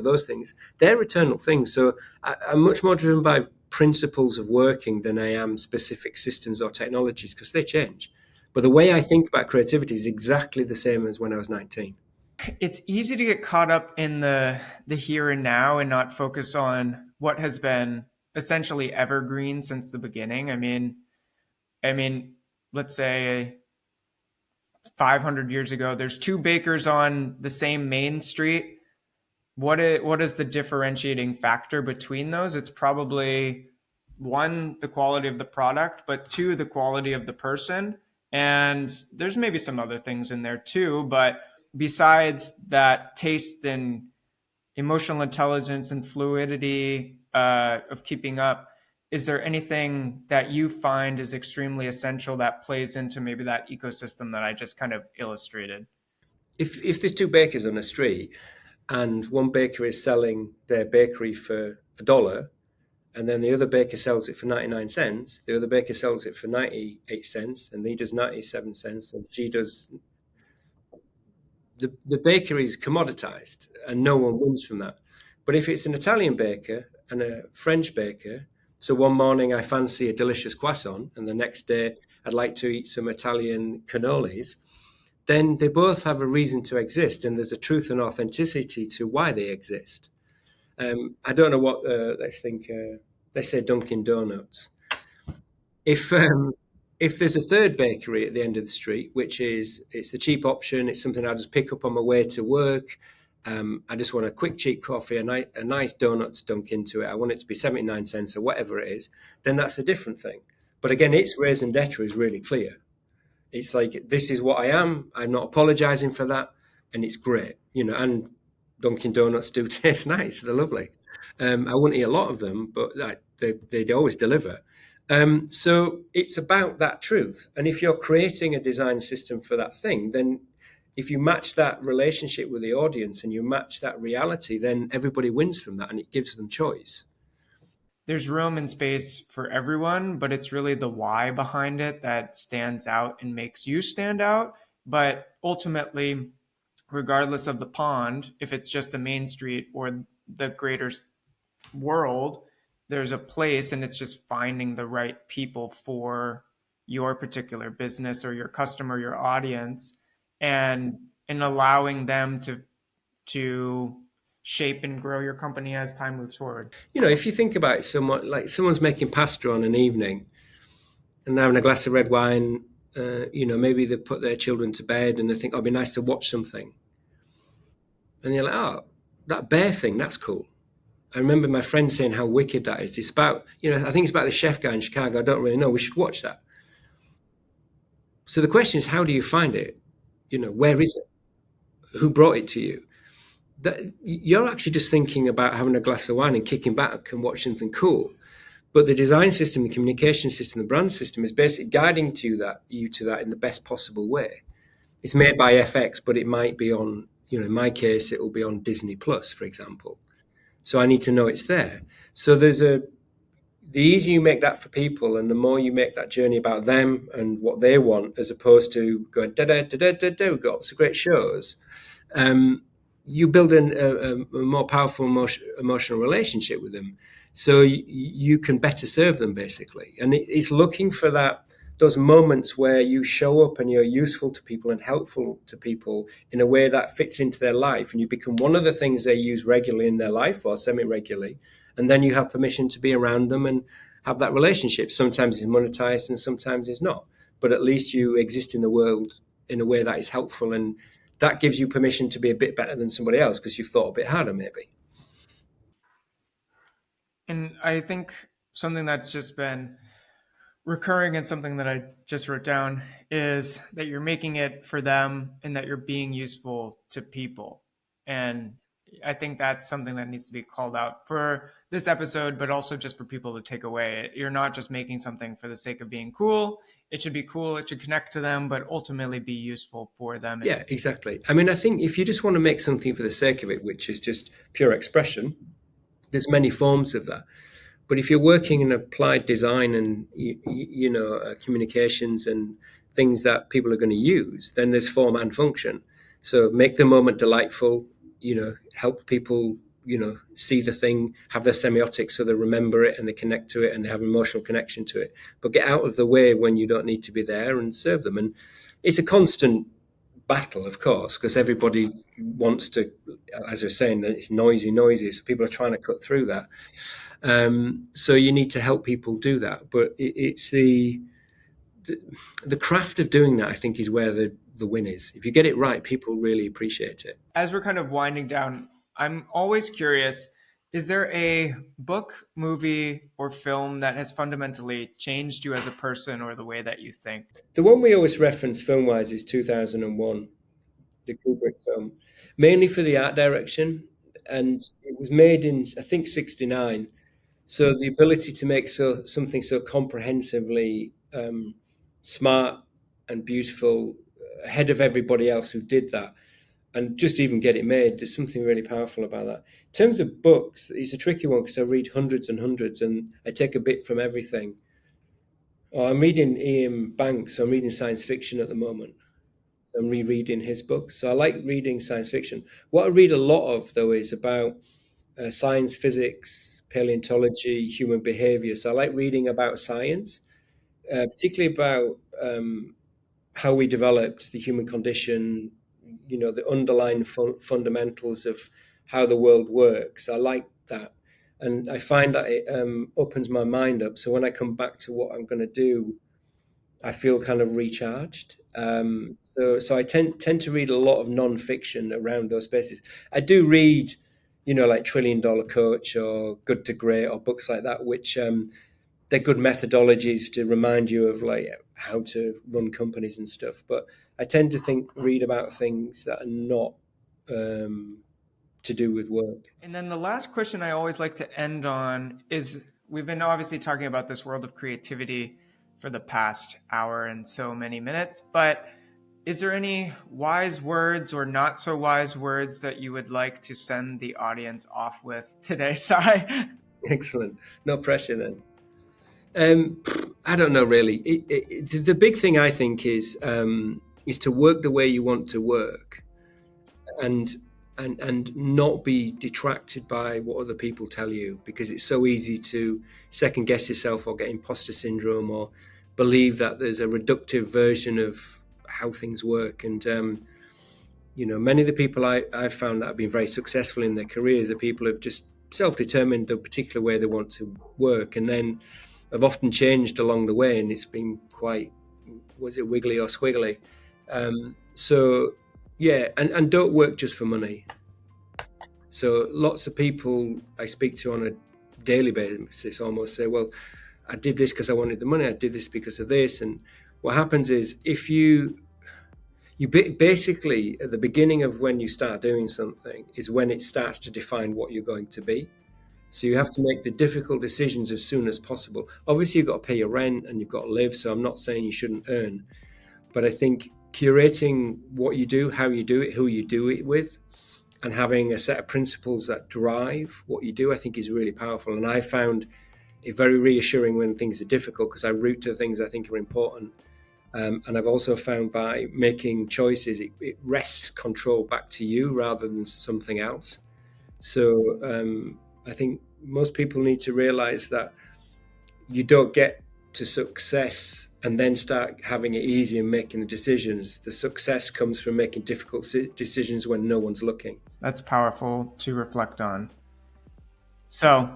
those things, they're eternal things. So I'm much more driven by principles of working than I am specific systems or technologies, because they change. But the way I think about creativity is exactly the same as when I was 19. It's easy to get caught up in the here and now and not focus on what has been essentially evergreen since the beginning. I mean, let's say 500 years ago, there's two bakers on the same main street. What is the differentiating factor between those? It's probably one, the quality of the product, but two, the quality of the person. And there's maybe some other things in there too, but besides that taste and emotional intelligence and fluidity of keeping up, is there anything that you find is extremely essential that plays into maybe that ecosystem that I just kind of illustrated? If there's two bakers on a street and one baker is selling their bakery for $1, and then the other baker sells it for 99 cents, the other baker sells it for 98 cents, and he does 97 cents, and she does. The bakery is commoditized, and no one wins from that. But if it's an Italian baker and a French baker, so one morning I fancy a delicious croissant, and the next day I'd like to eat some Italian cannolis, then they both have a reason to exist, and there's a truth and authenticity to why they exist. I don't know what. Let's say Dunkin' Donuts. If there's a third bakery at the end of the street, which is it's the cheap option, it's something I just pick up on my way to work. I just want a quick cheap coffee, a nice donut to dunk into it. I want it to be 79 cents or whatever it is. Then that's a different thing. But again, its raison d'etre is really clear. It's like, this is what I am. I'm not apologizing for that, and it's great, And Dunkin' Donuts do taste nice; they're lovely. I wouldn't eat a lot of them, but they always deliver. So it's about that truth. And if you're creating a design system for that thing, then if you match that relationship with the audience and you match that reality, then everybody wins from that, and it gives them choice. There's room and space for everyone, but it's really the why behind it that stands out and makes you stand out. But ultimately, regardless of the pond, if it's just a main street or the greater world, there's a place, and it's just finding the right people for your particular business or your customer, your audience, and allowing them to shape and grow your company as time moves forward. If you think about it somewhat, like someone's making pasta on an evening and having a glass of red wine, maybe they've put their children to bed and they think, oh, it'd be nice to watch something. And you're like, oh, that bear thing, that's cool. I remember my friend saying how wicked that is. It's about, I think it's about the chef guy in Chicago. I don't really know. We should watch that. So the question is, how do you find it? Where is it? Who brought it to you? That you're actually just thinking about having a glass of wine and kicking back and watch something cool. But the design system, the communication system, the brand system is basically guiding you to that in the best possible way. It's made by FX, but it might be on, in my case, it will be on Disney Plus, for example. So I need to know it's there. So the easier you make that for people, and the more you make that journey about them and what they want, as opposed to going da da da da da da, we've got some great shows. You build a more powerful emotional relationship with them, so you can better serve them, basically. And it's looking for those moments where you show up and you're useful to people and helpful to people in a way that fits into their life, and you become one of the things they use regularly in their life or semi-regularly, and then you have permission to be around them and have that relationship. Sometimes it's monetized and sometimes it's not, but at least you exist in the world in a way that is helpful, and that gives you permission to be a bit better than somebody else because you've thought a bit harder, maybe. And I think something that's just been recurring and something that I just wrote down is that you're making it for them and that you're being useful to people. And I think that's something that needs to be called out for this episode, but also just for people to take away. You're not just making something for the sake of being cool. It should be cool. It should connect to them, but ultimately be useful for them. Yeah, exactly. I mean, I think if you just want to make something for the sake of it, which is just pure expression, there's many forms of that. But if you're working in applied design and communications and things that people are going to use, then there's form and function. So make the moment delightful. Help people see the thing, have their semiotics so they remember it and they connect to it and they have an emotional connection to it. But get out of the way when you don't need to be there and serve them. And it's a constant battle, of course, because everybody wants to, as I was saying, it's noisy. So people are trying to cut through that. So you need to help people do that. But it's the craft of doing that, I think, is where the win is. If you get it right, people really appreciate it. As we're kind of winding down, I'm always curious Is there a book, movie, or film that has fundamentally changed you as a person or the way that you think? The one we always reference film-wise is 2001, the Kubrick film, mainly for the art direction, and it was made in, I think, '69. So the ability to make something so comprehensively smart and beautiful ahead of everybody else who did that, and just even get it made, there's something really powerful about that. In terms of books, it's a tricky one because I read hundreds and hundreds, and I take a bit from everything. Oh, I'm reading Ian Banks. So I'm reading science fiction at the moment. So I'm rereading his books. So I like reading science fiction. What I read a lot of, though, is about science, physics, paleontology, human behavior. So I like reading about science, particularly about how we developed the human condition, the underlying fundamentals of how the world works. I like that. And I find that it opens my mind up. So when I come back to what I'm going to do, I feel kind of recharged. So I tend to read a lot of non-fiction around those spaces. I do read, like Trillion Dollar Coach or Good to Great or books like that, which they're good methodologies to remind you of like how to run companies and stuff. But I tend to read about things that are not to do with work. And then the last question I always like to end on is, we've been obviously talking about this world of creativity for the past hour and so many minutes, but is there any wise words or not so wise words that you would like to send the audience off with today, Sai? Excellent. No pressure then. I don't know really. The big thing I think is to work the way you want to work, and not be detracted by what other people tell you, because it's so easy to second guess yourself or get imposter syndrome or believe that there's a reductive version of how things work. And many of the people I've found that have been very successful in their careers are people who've just self-determined the particular way they want to work, and then have often changed along the way, and it's been quite, was it wiggly or squiggly? So yeah, and don't work just for money. So lots of people I speak to on a daily basis almost say, well, I did this because I wanted the money, I did this because of this. And what happens is, if you basically, at the beginning of when you start doing something is when it starts to define what you're going to be. So you have to make the difficult decisions as soon as possible. Obviously, you've got to pay your rent and you've got to live. So I'm not saying you shouldn't earn, but I think curating what you do, how you do it, who you do it with, and having a set of principles that drive what you do, I think is really powerful. And I found it very reassuring when things are difficult, because I root to things I think are important. And I've also found by making choices, it wrests control back to you rather than something else. So I think most people need to realize that you don't get to success and then start having it easy and making the decisions. The success comes from making difficult decisions when no one's looking. That's powerful to reflect on. So,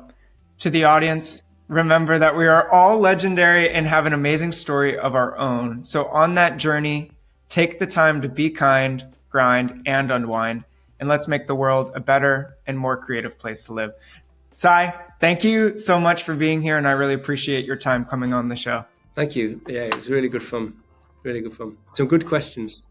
to the audience, remember that we are all legendary and have an amazing story of our own. So on that journey, take the time to be kind, grind, and unwind, and let's make the world a better and more creative place to live. Sai, thank you so much for being here, and I really appreciate your time coming on the show. Thank you. Yeah, it was really good fun. Really good fun. Some good questions.